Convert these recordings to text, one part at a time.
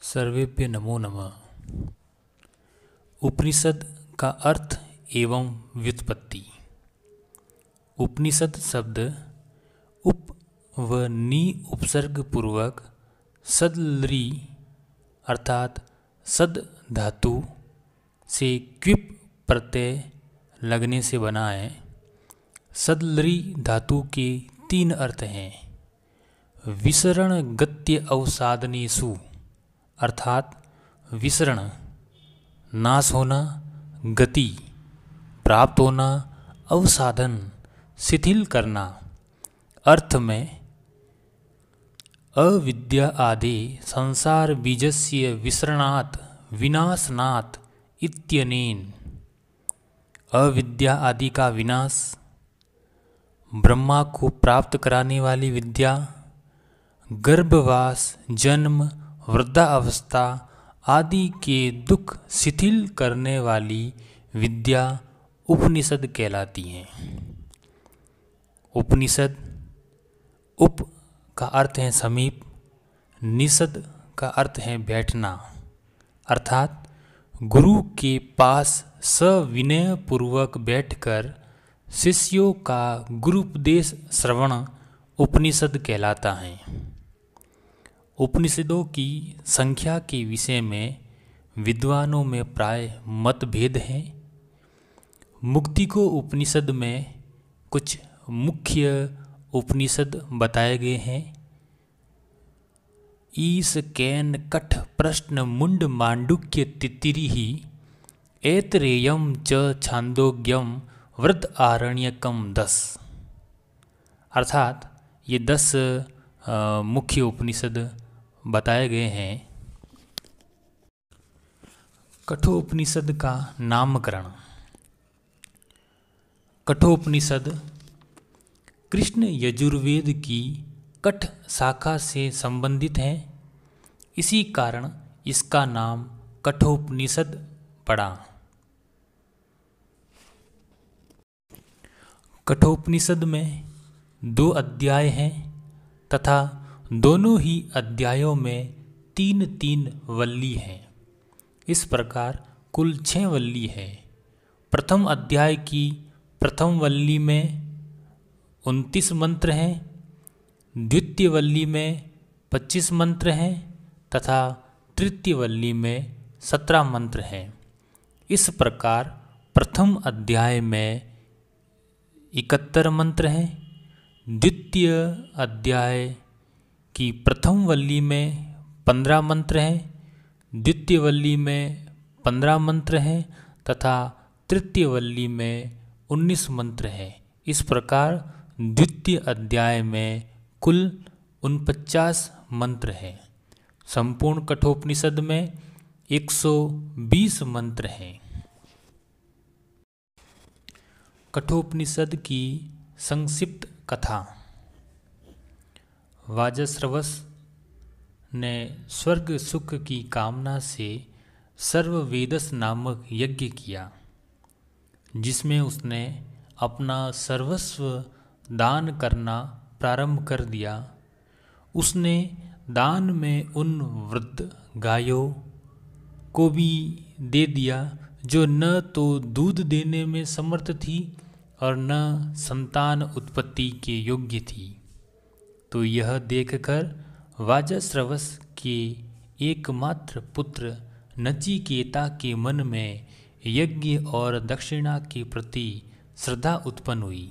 सर्वेभ्य नमो नमः। उपनिषद का अर्थ एवं व्युत्पत्ति। उपनिषद शब्द उप व नी उपसर्ग पूर्वक सदलरी अर्थात सद धातु से क्विप प्रत्यय लगने से बना है। सदलरी धातु के तीन अर्थ हैं। विसरण गत्य अवसादनेषु अर्थात विसरण नाश होना, गति प्राप्त होना, अवसाधन शिथिल करना अर्थ में अविद्या आदि संसार बीजस्य विसरणात् विनाशनात् इत्यनेन। अविद्या आदि का विनाश, ब्रह्मा को प्राप्त कराने वाली विद्या, गर्भवास, जन्म, वृद्धावस्था आदि के दुख शिथिल करने वाली विद्या उपनिषद कहलाती हैं। उपनिषद उप का अर्थ है समीप, निषद का अर्थ है बैठना, अर्थात गुरु के पास सविनय पूर्वक बैठकर शिष्यों का गुरुपदेश श्रवण उपनिषद कहलाता है। उपनिषदों की संख्या के विषय में विद्वानों में प्राय मतभेद हैं। मुक्ति को उपनिषद में कुछ मुख्य उपनिषद बताए गए हैं। ईश कैन कठ प्रश्न मुंड मांडुक्य तितिरिहि ऐतरेयम च छांदोग्यम वृद्ध आरण्यकम 10। अर्थात ये 10 मुख्य उपनिषद बताए गए हैं। कठोपनिषद का नामकरण। कठोपनिषद कृष्ण यजुर्वेद की कठ शाखा से संबंधित है। इसी कारण इसका नाम कठोपनिषद पड़ा। कठोपनिषद में 2 अध्याय हैं तथा दोनों ही अध्यायों में 3-3 वल्ली हैं। इस प्रकार कुल 6 वल्ली है। प्रथम अध्याय की प्रथम वल्ली में 29 मंत्र हैं, द्वितीय वल्ली में 25 मंत्र हैं तथा तृतीय वल्ली में 17 मंत्र हैं। इस प्रकार प्रथम अध्याय में 71 मंत्र हैं, द्वितीय अध्याय की प्रथम वल्ली में 15 मंत्र हैं, द्वितीय वल्ली में 15 मंत्र हैं तथा तृतीय वल्ली में 19 मंत्र हैं। इस प्रकार द्वितीय अध्याय में कुल 49 मंत्र हैं। संपूर्ण कठोपनिषद में 120 मंत्र हैं। कठोपनिषद की संक्षिप्त कथा। वाजश्रवस ने स्वर्ग सुख की कामना से सर्ववेदस नामक यज्ञ किया, जिसमें उसने अपना सर्वस्व दान करना प्रारंभ कर दिया। उसने दान में उन वृद्ध गायों को भी दे दिया जो न तो दूध देने में समर्थ थी और न संतान उत्पत्ति के योग्य थी। तो यह देखकर वाजश्रवस के एकमात्र पुत्र नचिकेता के मन में यज्ञ और दक्षिणा के प्रति श्रद्धा उत्पन्न हुई।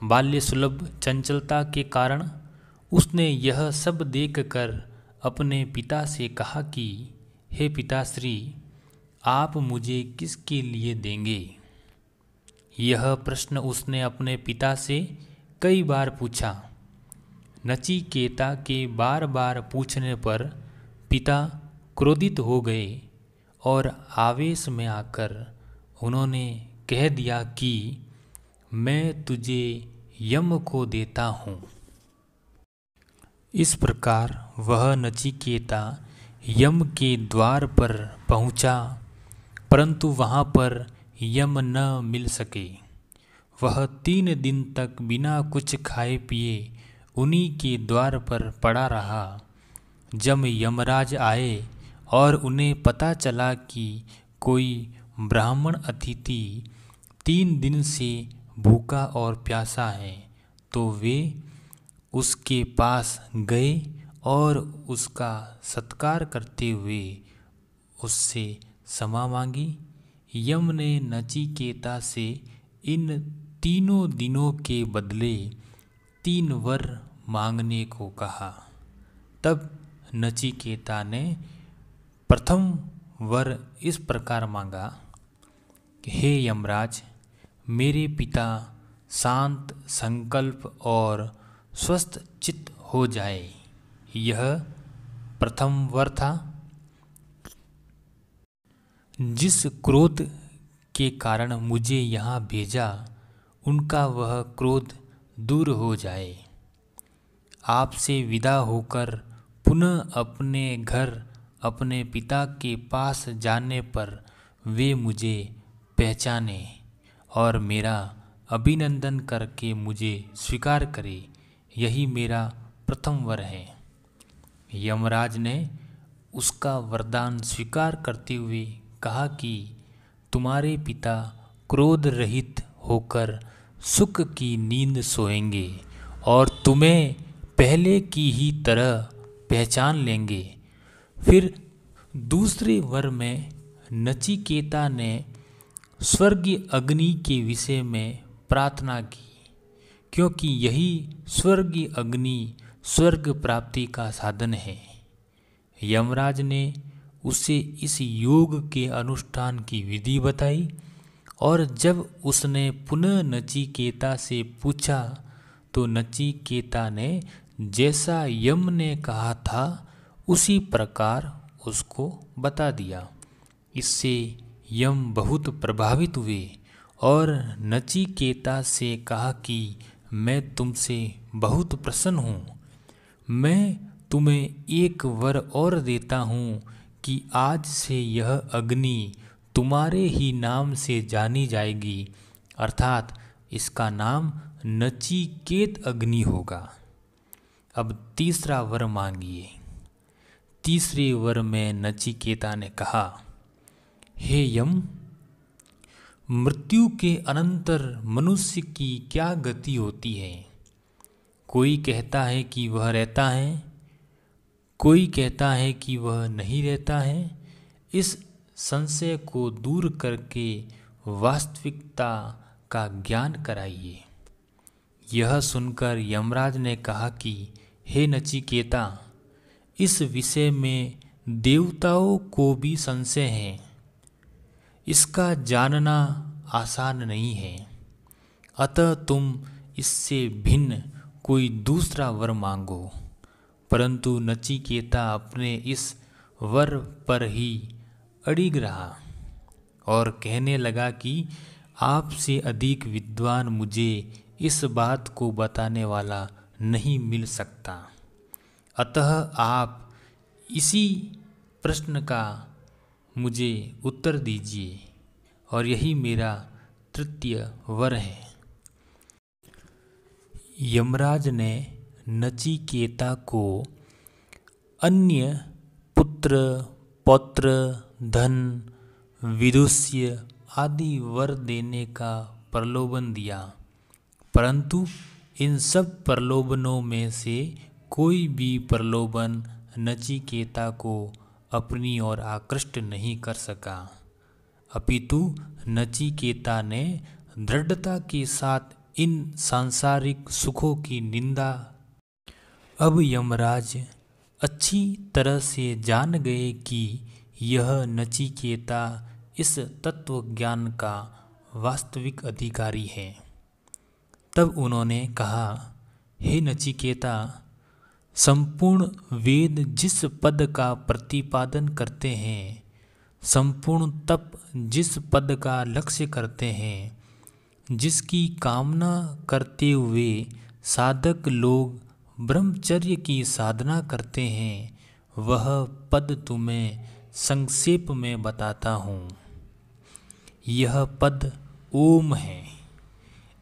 बाल्य सुलभ चंचलता के कारण उसने यह सब देखकर अपने पिता से कहा कि हे पिताश्री, आप मुझे किसके लिए देंगे? यह प्रश्न उसने अपने पिता से कई बार पूछा। नचिकेता के बार बार पूछने पर पिता क्रोधित हो गए और आवेश में आकर उन्होंने कह दिया कि मैं तुझे यम को देता हूँ। इस प्रकार वह नचिकेता यम के द्वार पर पहुँचा, परंतु वहाँ पर यम न मिल सके। वह 3 दिन तक बिना कुछ खाए पिए उन्हीं के द्वार पर पड़ा रहा। जब यमराज आए और उन्हें पता चला कि कोई ब्राह्मण अतिथि 3 दिन से भूखा और प्यासा है, तो वे उसके पास गए और उसका सत्कार करते हुए उससे क्षमा मांगी। यम ने नचिकेता से इन 3 दिनों के बदले 3 वर मांगने को कहा। तब नचिकेता ने प्रथम वर इस प्रकार मांगा कि हे यमराज, मेरे पिता शांत संकल्प और स्वस्थ चित्त हो जाए। यह प्रथम वर था। जिस क्रोध के कारण मुझे यहाँ भेजा, उनका वह क्रोध दूर हो जाए। आपसे विदा होकर पुनः अपने घर अपने पिता के पास जाने पर वे मुझे पहचाने और मेरा अभिनंदन करके मुझे स्वीकार करे। यही मेरा प्रथम वर है। यमराज ने उसका वरदान स्वीकार करते हुए कहा कि तुम्हारे पिता क्रोध रहित होकर सुख की नींद सोएंगे और तुम्हें पहले की ही तरह पहचान लेंगे। फिर दूसरे वर में नचिकेता ने स्वर्गीय अग्नि के विषय में प्रार्थना की, क्योंकि यही स्वर्गीय अग्नि स्वर्ग प्राप्ति का साधन है। यमराज ने उसे इस योग के अनुष्ठान की विधि बताई और जब उसने पुनः नचिकेता से पूछा तो नचिकेता ने जैसा यम ने कहा था उसी प्रकार उसको बता दिया। इससे यम बहुत प्रभावित हुए और नचिकेता से कहा कि मैं तुमसे बहुत प्रसन्न हूँ। मैं तुम्हें एक वर और देता हूँ कि आज से यह अग्नि तुम्हारे ही नाम से जानी जाएगी, अर्थात इसका नाम नचिकेत अग्नि होगा। अब तीसरा वर मांगिए। तीसरे वर में नचिकेता ने कहा, हे यम, मृत्यु के अनंतर मनुष्य की क्या गति होती है? कोई कहता है कि वह रहता है, कोई कहता है कि वह नहीं रहता है। इस संशय को दूर करके वास्तविकता का ज्ञान कराइए। यह सुनकर यमराज ने कहा कि हे नचिकेता, इस विषय में देवताओं को भी संशय है। इसका जानना आसान नहीं है। अतः तुम इससे भिन्न कोई दूसरा वर मांगो। परंतु नचिकेता अपने इस वर पर ही अड़िग रहा और कहने लगा कि आपसे अधिक विद्वान मुझे इस बात को बताने वाला नहीं मिल सकता। अतः आप इसी प्रश्न का मुझे उत्तर दीजिए और यही मेरा तृतीय वर है। यमराज ने नचिकेता को अन्य पुत्र, पौत्र, धन, विदुष्य आदि वर देने का प्रलोभन दिया, परंतु इन सब प्रलोभनों में से कोई भी प्रलोभन नचिकेता को अपनी ओर आकृष्ट नहीं कर सका। अपितु नचिकेता ने दृढ़ता के साथ इन सांसारिक सुखों की निंदा। अब यमराज अच्छी तरह से जान गए कि यह नचिकेता इस तत्व ज्ञान का वास्तविक अधिकारी है। तब उन्होंने कहा, हे नचिकेता, संपूर्ण वेद जिस पद का प्रतिपादन करते हैं, संपूर्ण तप जिस पद का लक्ष्य करते हैं, जिसकी कामना करते हुए साधक लोग ब्रह्मचर्य की साधना करते हैं, वह पद तुम्हें संक्षेप में बताता हूँ। यह पद ओम है।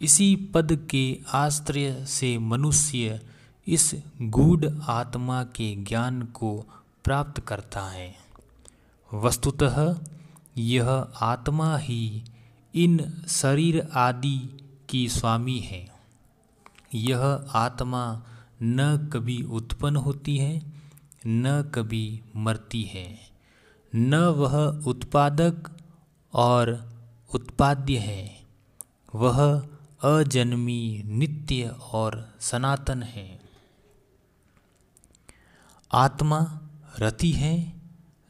इसी पद के आश्रय से मनुष्य इस गूढ़ आत्मा के ज्ञान को प्राप्त करता है। वस्तुतः यह आत्मा ही इन शरीर आदि की स्वामी है। यह आत्मा न कभी उत्पन्न होती है, न कभी मरती है। न वह उत्पादक और उत्पाद्य है, वह अजन्मी, नित्य और सनातन है। आत्मा रति है,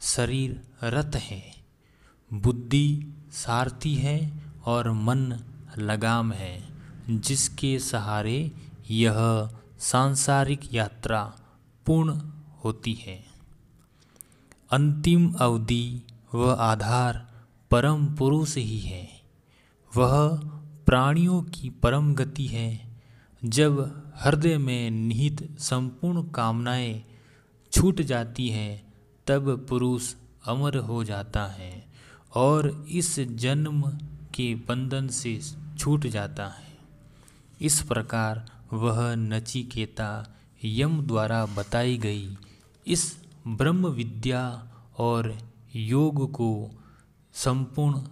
शरीर रत है, बुद्धि सारथी है और मन लगाम है, जिसके सहारे यह सांसारिक यात्रा पूर्ण होती है। अंतिम अवधि व आधार परम पुरुष ही है। वह प्राणियों की परम गति है। जब हृदय में निहित संपूर्ण कामनाएं छूट जाती हैं, तब पुरुष अमर हो जाता है और इस जन्म के बंधन से छूट जाता है। इस प्रकार वह नचिकेता यम द्वारा बताई गई इस ब्रह्म विद्या और योग को संपूर्ण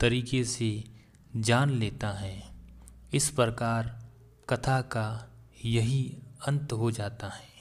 तरीके से जान लेता है। इस प्रकार कथा का यही अंत हो जाता है।